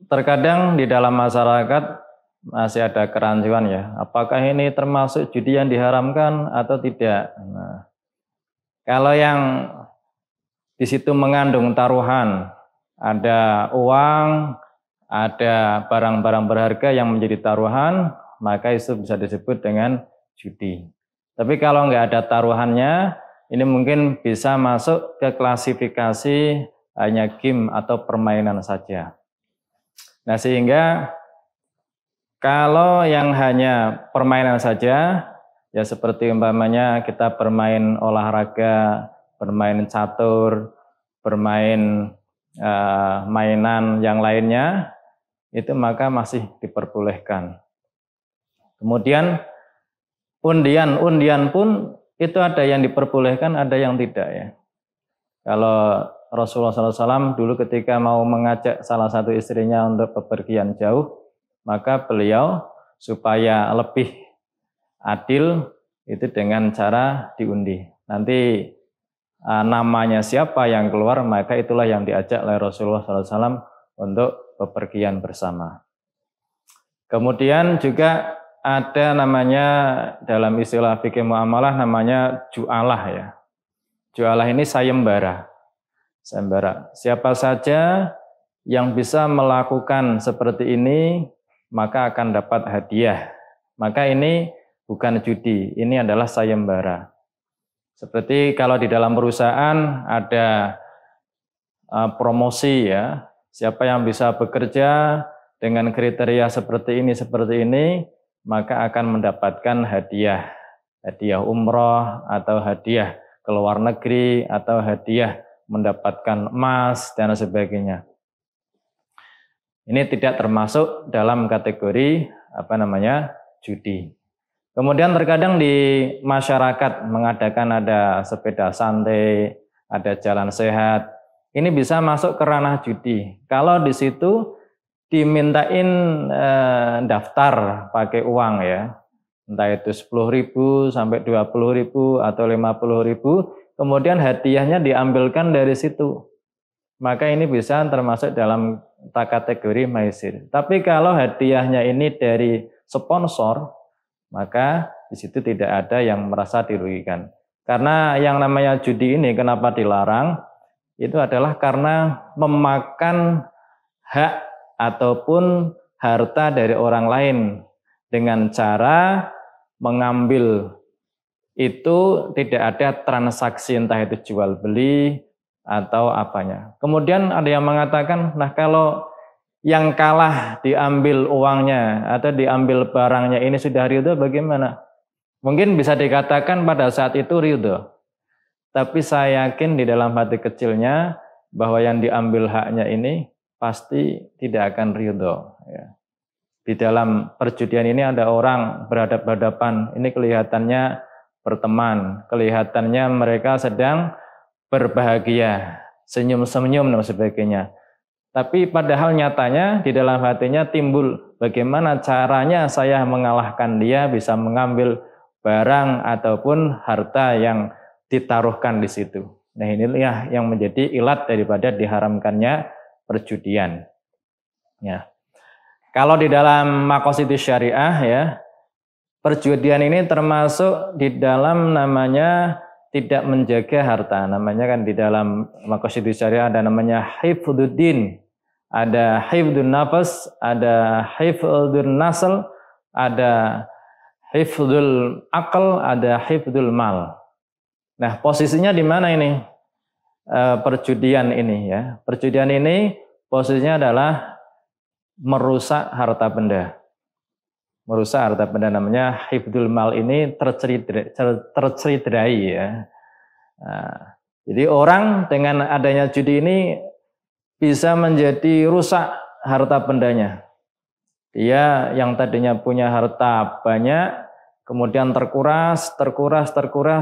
terkadang di dalam masyarakat masih ada kerancuan ya, apakah ini termasuk judi yang diharamkan atau tidak. Nah, kalau yang di situ mengandung taruhan, ada uang, ada barang-barang berharga yang menjadi taruhan, maka itu bisa disebut dengan judi. Tapi kalau nggak ada taruhannya, ini mungkin bisa masuk ke klasifikasi hanya game atau permainan saja. Nah, sehingga kalau yang hanya permainan saja, ya seperti umpamanya kita bermain olahraga, bermain catur, bermain mainan yang lainnya, itu maka masih diperbolehkan. Kemudian undian pun itu ada yang diperbolehkan, ada yang tidak ya. Kalau Rasulullah SAW dulu ketika mau mengajak salah satu istrinya untuk bepergian jauh, maka beliau supaya lebih adil itu dengan cara diundi. Nanti namanya siapa yang keluar, maka itulah yang diajak oleh Rasulullah SAW untuk bepergian bersama. Kemudian juga ada namanya dalam istilah fikih muamalah namanya ju'alah ya. Ju'alah ini sayembara. Sayembara. Siapa saja yang bisa melakukan seperti ini, maka akan dapat hadiah. Maka ini bukan judi, ini adalah sayembara. Seperti kalau di dalam perusahaan ada promosi ya, siapa yang bisa bekerja dengan kriteria seperti ini, maka akan mendapatkan hadiah umroh atau hadiah ke luar negeri atau hadiah mendapatkan emas dan sebagainya. Ini tidak termasuk dalam kategori judi. Kemudian terkadang di masyarakat mengadakan ada sepeda santai, ada jalan sehat. Ini bisa masuk ke ranah judi. Kalau di situ dimintain daftar pakai uang ya. Entah itu 10.000 sampai 20.000 atau 50.000, kemudian hadiahnya diambilkan dari situ. Maka ini bisa termasuk dalam kategori maisir. Tapi kalau hadiahnya ini dari sponsor, maka di situ tidak ada yang merasa dirugikan. Karena yang namanya judi ini kenapa dilarang? Itu adalah karena memakan hak ataupun harta dari orang lain dengan cara mengambil itu tidak ada transaksi entah itu jual beli atau apanya. Kemudian ada yang mengatakan, nah kalau yang kalah diambil uangnya atau diambil barangnya ini sudah ridho bagaimana? Mungkin bisa dikatakan pada saat itu ridho. Tapi saya yakin di dalam hati kecilnya bahwa yang diambil haknya ini pasti tidak akan ridho. Ya. Di dalam perjudian ini ada orang berhadapan-hadapan, ini kelihatannya berteman, kelihatannya mereka sedang berbahagia, senyum-senyum dan sebagainya. Tapi padahal nyatanya di dalam hatinya timbul bagaimana caranya saya mengalahkan dia, bisa mengambil barang ataupun harta yang ditaruhkan di situ. Nah inilah yang menjadi ilat daripada diharamkannya perjudian. Ya. Kalau di dalam maqasidus syariah ya, perjudian ini termasuk di dalam namanya tidak menjaga harta. Namanya kan di dalam maqasidus syariah ada namanya hifdzuddin, ada hifdzun nafas, ada hifdzun nasl, ada hifdzul aql, ada hifdzul mal. Nah, posisinya di mana ini? Perjudian ini ya. Perjudian ini posisinya adalah merusak harta benda. Merusak harta benda namanya hifdzul mal ini tercederai ya. Nah, jadi orang dengan adanya judi ini bisa menjadi rusak harta bendanya. Dia yang tadinya punya harta banyak, kemudian terkuras,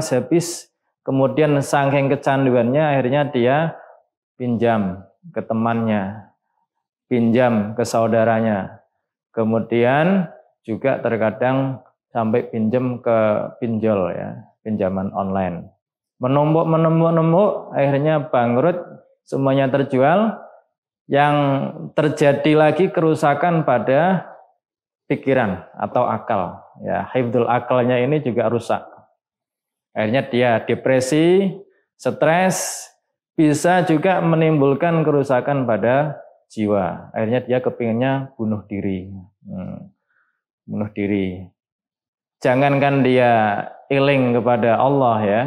habis, kemudian saking kecanduannya akhirnya dia pinjam ke temannya, pinjam ke saudaranya, kemudian juga terkadang sampai pinjam ke pinjol ya, pinjaman online. Menumpuk, akhirnya bangkrut, semuanya terjual. yang terjadi lagi kerusakan pada pikiran atau akal. Ya, hifdzul akalnya ini juga rusak. Akhirnya dia depresi, stres, bisa juga menimbulkan kerusakan pada jiwa. Akhirnya dia kepinginnya bunuh diri. Bunuh diri. Jangankan dia iling kepada Allah ya,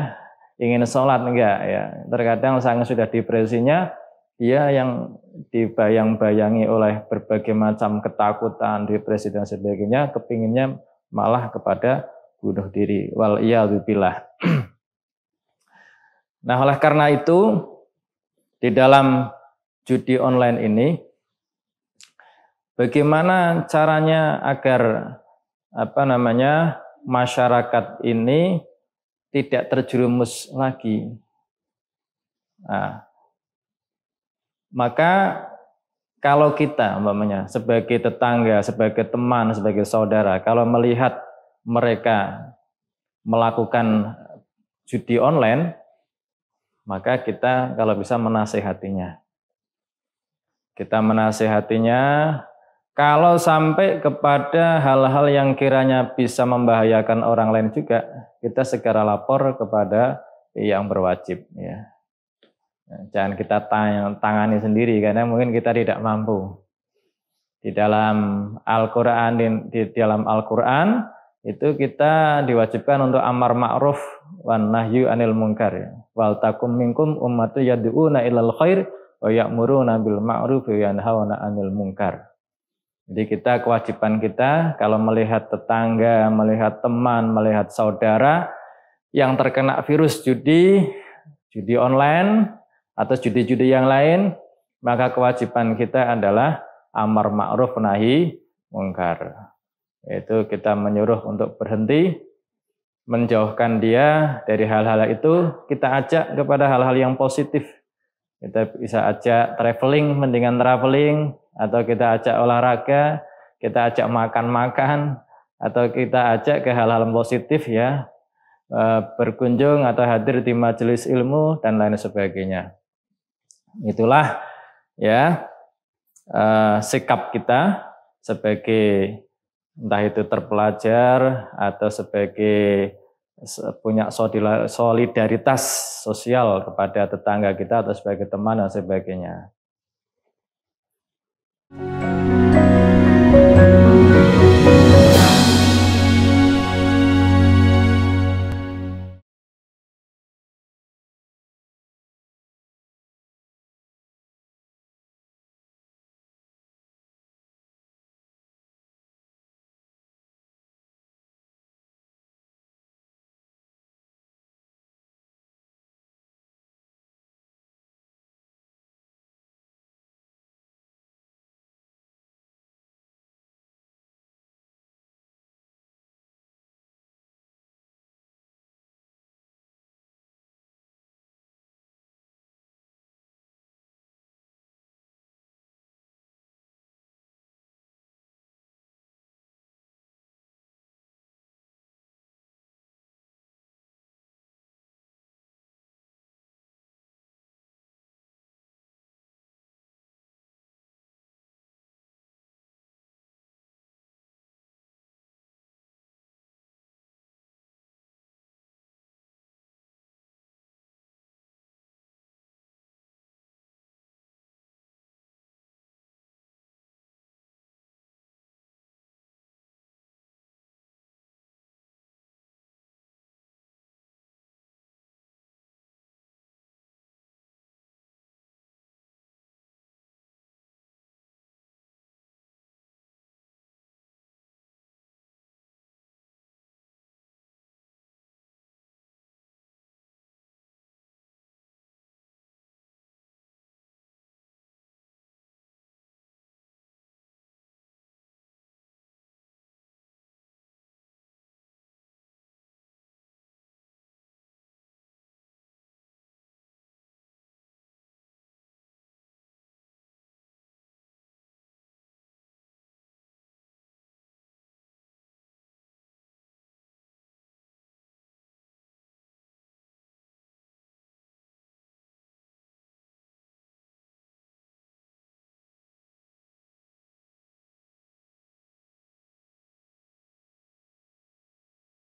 ingin sholat enggak ya. Terkadang sang sudah depresinya, dia yang dibayang-bayangi oleh berbagai macam ketakutan, depresi dan sebagainya, kepinginnya malah kepada bunuh diri. Wal iyadzubillah. Nah, oleh karena itu di dalam judi online ini, bagaimana caranya agar masyarakat ini tidak terjerumus lagi? Nah, maka kalau kita sebagai tetangga, sebagai teman, sebagai saudara, kalau melihat mereka melakukan judi online, maka kita kalau bisa menasehatinya. Kita menasehatinya, kalau sampai kepada hal-hal yang kiranya bisa membahayakan orang lain juga, kita segera lapor kepada yang berwajib ya. Jangan kita tangani sendiri karena mungkin kita tidak mampu. Di dalam Al-Qur'an itu kita diwajibkan untuk amar ma'ruf wan nahyu anil munkar ya. Wal takum minkum ummatu yad'una ilal khair wa ya'muruna bil ma'ruf wa yanhauna 'anil munkar. Jadi kewajiban kita kalau melihat tetangga, melihat teman, melihat saudara yang terkena virus judi online atau judi-judi yang lain, maka kewajiban kita adalah amar ma'ruf nahi munkar. Yaitu kita menyuruh untuk berhenti, menjauhkan dia dari hal-hal itu, kita ajak kepada hal-hal yang positif. Kita bisa ajak traveling, mendingan traveling, atau kita ajak olahraga, kita ajak makan-makan, atau kita ajak ke hal-hal positif ya, berkunjung atau hadir di majelis ilmu dan lain sebagainya. Itulah ya sikap kita sebagai entah itu terpelajar atau sebagai punya solidaritas sosial kepada tetangga kita atau sebagai teman dan sebagainya.